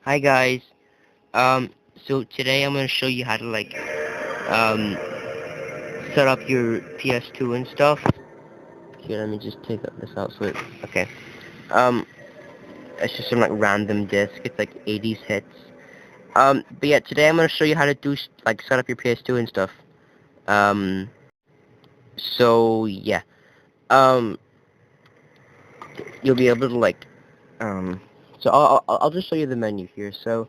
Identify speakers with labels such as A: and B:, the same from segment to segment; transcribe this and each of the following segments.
A: Hi guys. So today I'm gonna show you how to um set up your PS2 and stuff. Here, let me just take this out so okay. Um, it's just some random disc. It's like 80s hits. But yeah, today I'm gonna show you how to do set up your PS2 and stuff. Um, so yeah. Um, you'll be able to So I'll just show you the menu here. So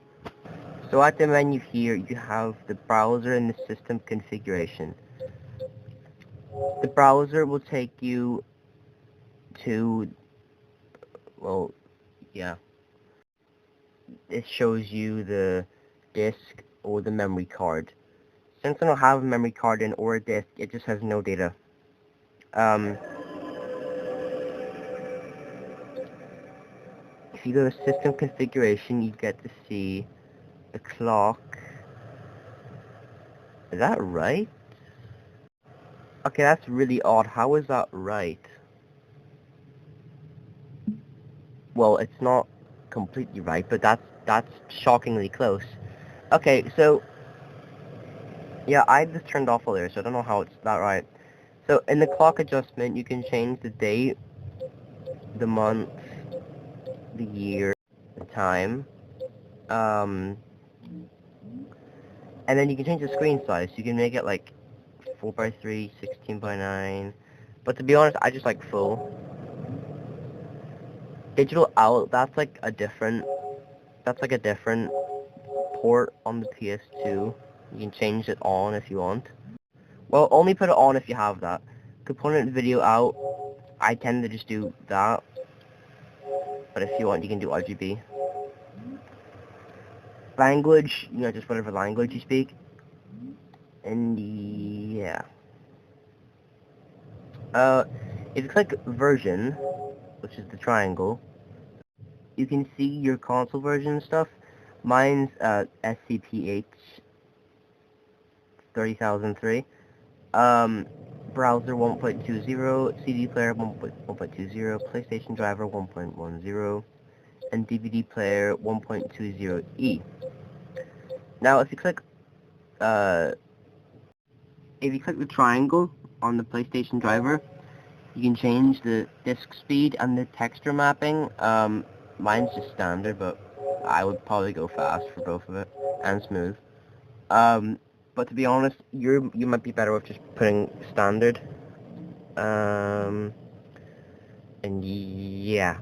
A: at the menu here, you have the browser and the system configuration. The browser will take you to, well, yeah, it shows you the disk or the memory card. Since I don't have a memory card in or a disk, it just has no data. If you go to system configuration, you get to see the clock. Is that right? Okay, that's really odd. How is that right? Well, it's not completely right, but that's shockingly close. Okay, so yeah, I just turned off earlier, so I don't know how it's that right. So in the clock adjustment, you can change the date, the month, the year, the time, and then you can change the screen size. You can make it like 4:3, 16:9. But to be honest, I just like full. Digital out, that's like a different port on the PS2. You can change it on if you want. Well, only put it on if you have that. Component video out, I tend to just do that. But if you want, you can do RGB. Language, just whatever language you speak. And yeah. If you click version, which is the triangle, you can see your console version and stuff. Mine's SCPH 30003. Browser 1.20, CD player 1.20, PlayStation driver 1.10, and DVD player 1.20e. Now, uh, if you click the triangle on the PlayStation driver, you can change the disk speed and the texture mapping. Mine's just standard, but I would probably go fast for both of it, and smooth. But to be honest, you might be better off just putting standard. And yeah.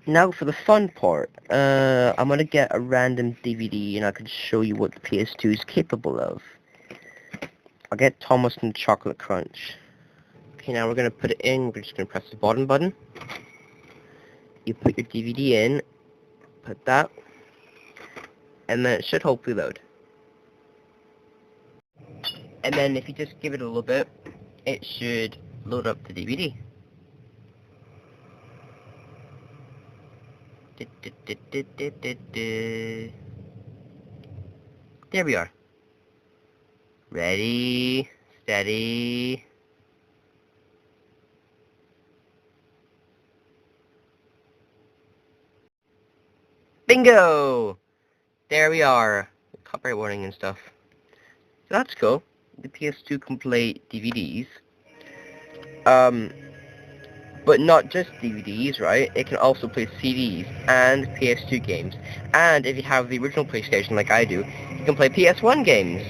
A: Now for the fun part, I'm gonna get a random DVD and I can show you what the PS2 is capable of. I'll get Thomas and Chocolate Crunch. Okay, now we're gonna put it in, we're just gonna press the bottom button. You put your DVD in, put that, and then it should hopefully load. And then if you just give it a little bit, it should load up the DVD. There we are. Ready, steady. Bingo! There we are. Copyright warning and stuff. So that's cool. The PS2 can play DVDs. But not just DVDs, right? It can also play CDs and PS2 games. And if you have the original PlayStation like I do, you can play PS1 games.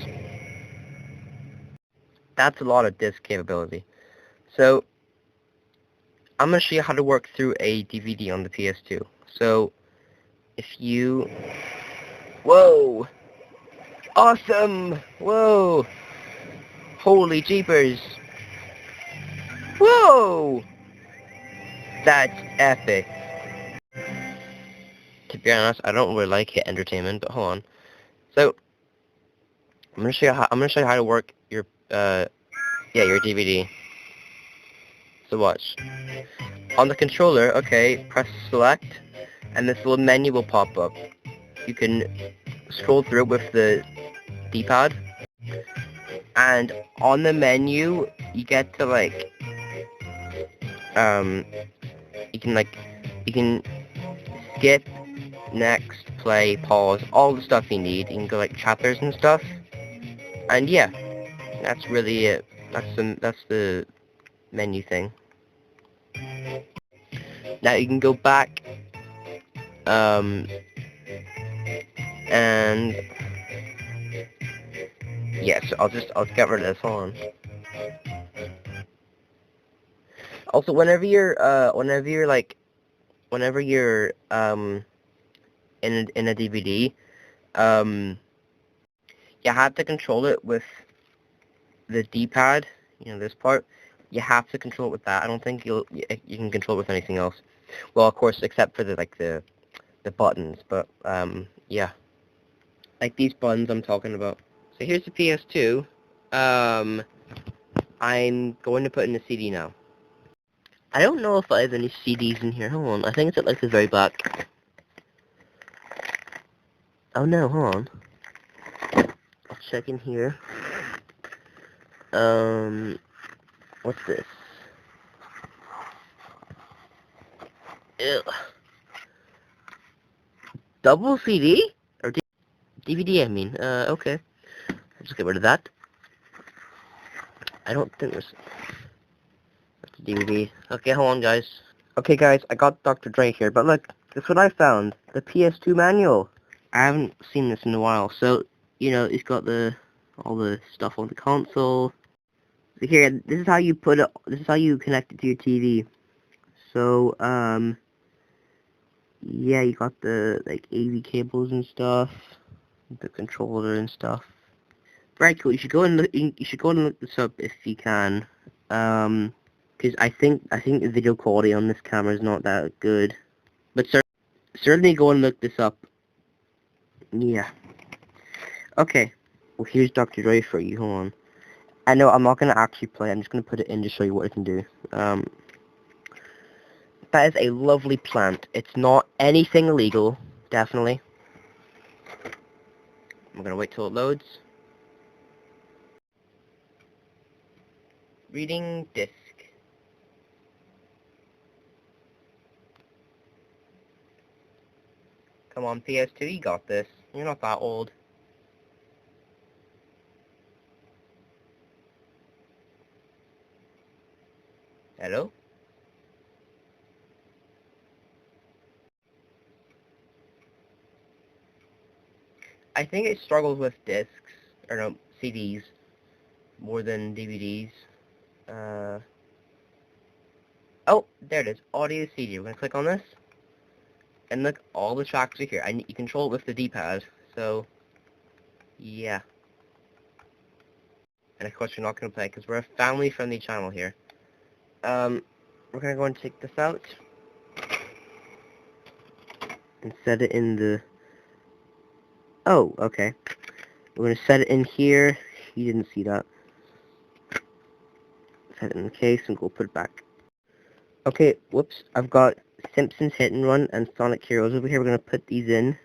A: That's a lot of disc capability. So, I'm going to show you how to work through a DVD on the PS2. So, if you... Whoa! Awesome! Whoa! Holy jeepers! Whoa! That's epic. To be honest, I don't really like hit entertainment, but hold on. So, I'm gonna show you how to work your your DVD. So watch. On the controller, okay, press select, and this little menu will pop up. You can scroll through it with the D-pad, and on the menu, you get to you can skip next, play, pause, all the stuff you need. You can go like chapters and stuff. And yeah, that's really it. That's the menu thing. Now you can go back, and yes, I'll get rid of this. Hold on. Also, whenever you're in a DVD, you have to control it with the D-pad. You know, this part. You have to control it with that. I don't think you can control it with anything else. Well, of course, except for the buttons. But yeah, like these buttons I'm talking about. So here's the PS2. I'm going to put in the CD now. I don't know if I have any CDs in here. Hold on. I think it's at like the very back. Oh no, hold on. I'll check in here. What's this? Ew. Double CD? Or DVD, I mean. Okay. I'll just get rid of that. I don't think there's... That's a DVD. Okay, hold on, guys. Okay, guys, I got Dr. Dre here, but look, this is what I found. The PS2 manual. I haven't seen this in a while, so, you know, it's got all the stuff on the console. So here, this is how you put it, this is how you connect it to your TV. So, yeah, you got the, like, AV cables and stuff, the controller and stuff. Very cool. You should go and look this up if you can. Because I think the video quality on this camera is not that good. But certainly go and look this up. Yeah. Okay. Well, here's Dr. Dre for you. Hold on. I know I'm not gonna actually play. I'm just gonna put it in to show you what it can do. That is a lovely plant. It's not anything illegal. Definitely. I'm gonna wait till it loads. Reading disc. Come on, PS2, you got this. You're not that old. Hello? I think it struggles with discs, or no, CDs, more than DVDs. Oh, there it is, audio CD. We're gonna click on this, and look, all the tracks are here. You control it with the D-pad, so, yeah. And of course we're not gonna play, because we're a family-friendly channel here. We're gonna go and take this out, and set it in the... Oh, okay. We're gonna set it in here. You didn't see that. Set it in the case, and go put it back. Okay, whoops, I've got Simpsons Hit and Run and Sonic Heroes over here. We're gonna put these in.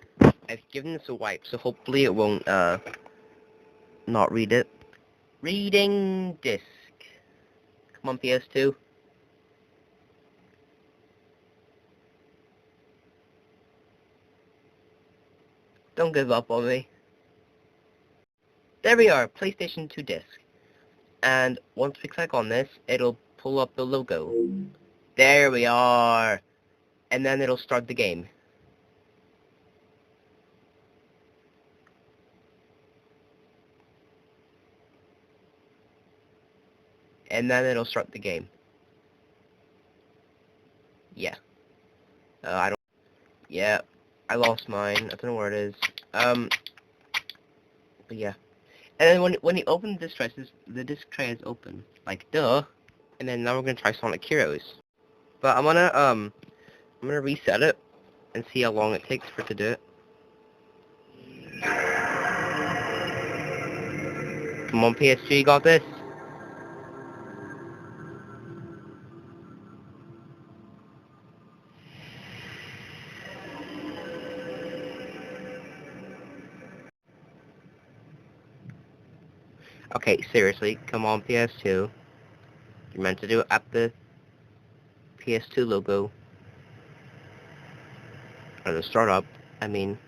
A: I've given this a wipe, so hopefully it won't, not read it. Reading disc. Come on, PS2. Don't give up on me. There we are, PlayStation 2 disc. And once we click on this, it'll pull up the logo. There we are. And then it'll start the game. And then it'll start the game. Yeah. I don't... Yeah. I lost mine. I don't know where it is. But yeah. And then when you open the disc tray is open. Like, duh. And then now we're gonna try Sonic Heroes. But I'm gonna reset it and see how long it takes for it to do it. Come on, PS3, you got this. Okay, seriously, come on, PS2. You're meant to do it at the PS2 logo. Or the startup. I mean,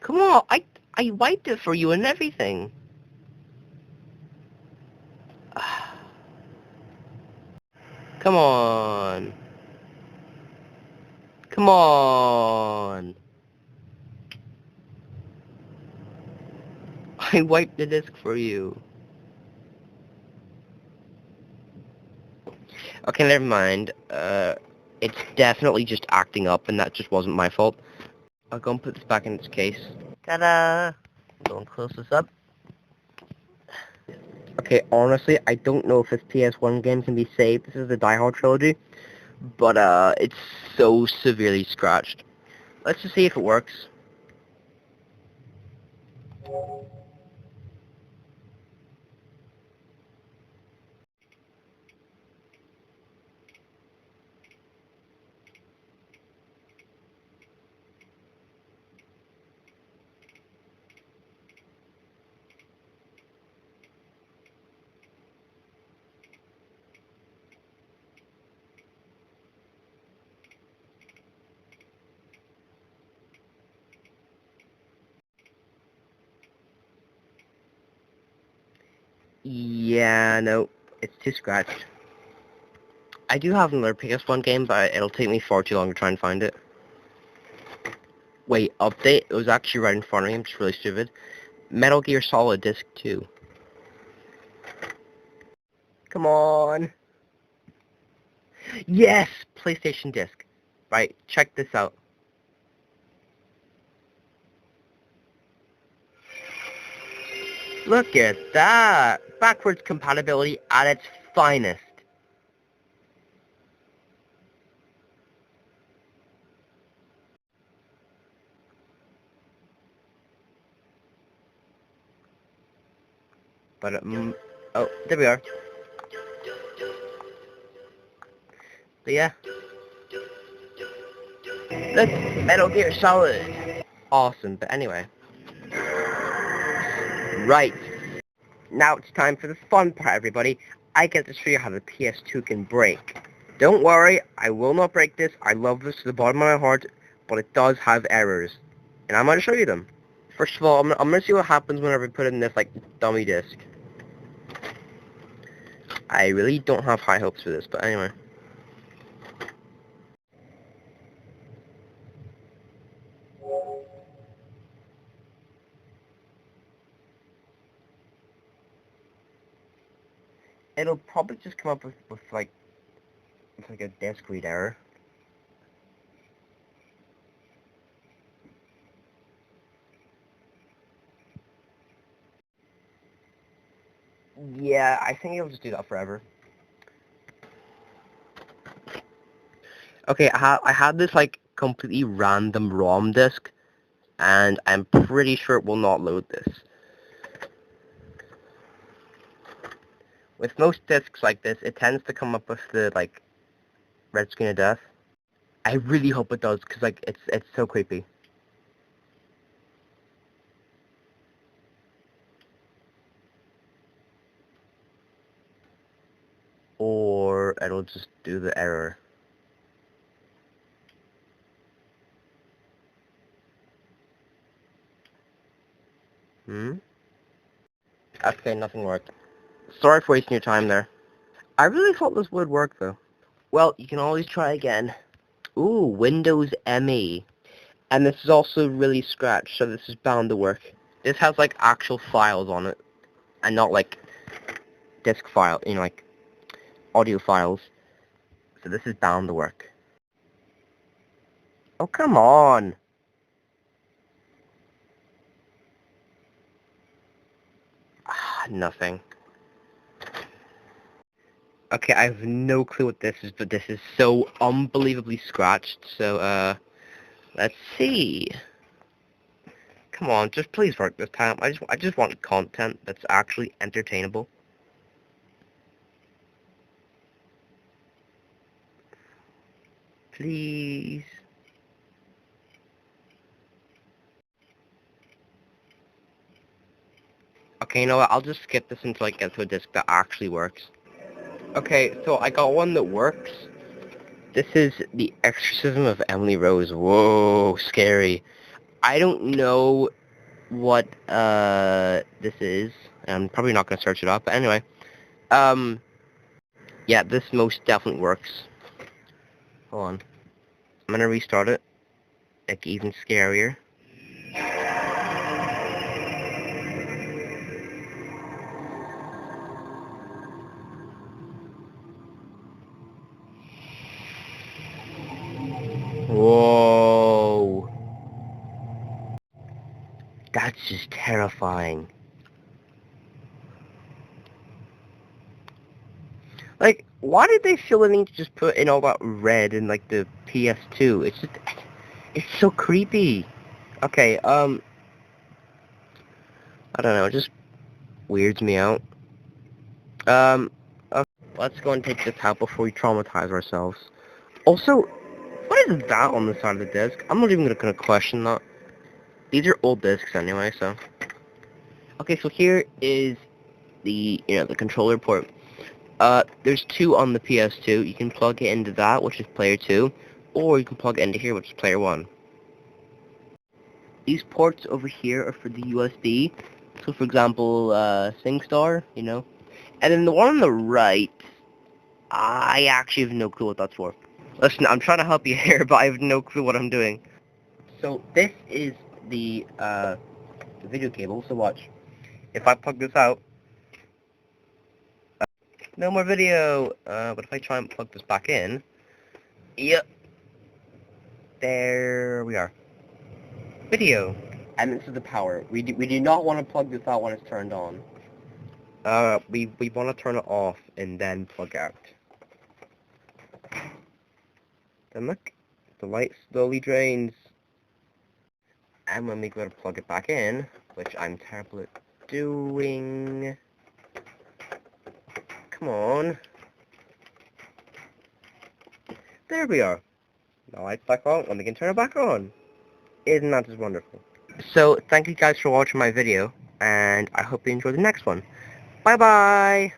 A: come on, I wiped it for you and everything. Come on. Come on. I wiped the disc for you. Okay, never mind. It's definitely just acting up, and that just wasn't my fault. I'll go and put this back in its case. Ta-da! Go and close this up. Okay, honestly, I don't know if this PS1 game can be saved. This is the Die Hard trilogy, but it's so severely scratched. Let's just see if it works. Yeah, no, it's too scratched. I do have another PS1 game, but it'll take me far too long to try and find it. Wait, update? It was actually right in front of me. I'm just really stupid. Metal Gear Solid Disc 2. Come on. Yes! PlayStation Disc. Right, check this out. Look at that! Backwards compatibility at its finest. But, oh, there we are. But yeah. That's Metal Gear Solid. Awesome, but anyway. Right. Now it's time for the fun part, everybody. I get to show you how the PS2 can break. Don't worry, I will not break this. I love this to the bottom of my heart, but it does have errors. And I'm going to show you them. First of all, I'm going to see what happens whenever I put in this, like, dummy disc. I really don't have high hopes for this, but anyway. It'll probably just come up with like a disk read error. Yeah, I think it'll just do that forever. Okay, I had this like completely random ROM disk, and I'm pretty sure it will not load this. With most disks like this, it tends to come up with the like red screen of death. I really hope it does, cause like it's so creepy. Or it'll just do the error. Hmm? Okay, nothing worked. Sorry for wasting your time there. I really thought this would work though. Well, you can always try again. Ooh, Windows ME. And this is also really scratched, so this is bound to work. This has like actual files on it, and not like disk file, like audio files. So this is bound to work. Oh, come on! Ah, nothing. Okay, I have no clue what this is, but this is so unbelievably scratched, so, let's see. Come on, just please work this time. I just want content that's actually entertainable. Please. Okay, you know what, I'll just skip this until I get to a disc that actually works. Okay, so I got one that works, This is The Exorcism of Emily Rose. Whoa, scary. I don't know what this is. I'm probably not gonna search it up, but anyway. Yeah, this most definitely works. Hold on. I'm gonna restart it. Like even scarier. Whoa. That's just terrifying. Like, why did they feel the need to just put in all that red in, like, the PS2? It's so creepy. Okay, I don't know, it just weirds me out. Okay, let's go and take this out before we traumatize ourselves. Also, what is that on the side of the disc? I'm not even gonna question that. These are old discs anyway, so. Okay, so here is the controller port. There's two on the PS2. You can plug it into that, which is player 2, or you can plug it into here, which is player 1. These ports over here are for the USB. So, for example, SingStar, And then the one on the right, I actually have no clue what that's for. Listen, I'm trying to help you here, but I have no clue what I'm doing. So, this is the video cable, so watch. If I plug this out, no more video. But if I try and plug this back in, yep, there we are. Video. And this is the power. We do not want to plug this out when it's turned on. We want to turn it off and then plug out. And look, the light slowly drains. And when we go to plug it back in, which I'm terrible at doing. Come on. There we are. The light's back on, and we can turn it back on. Isn't that just wonderful? So, thank you guys for watching my video, and I hope you enjoy the next one. Bye-bye!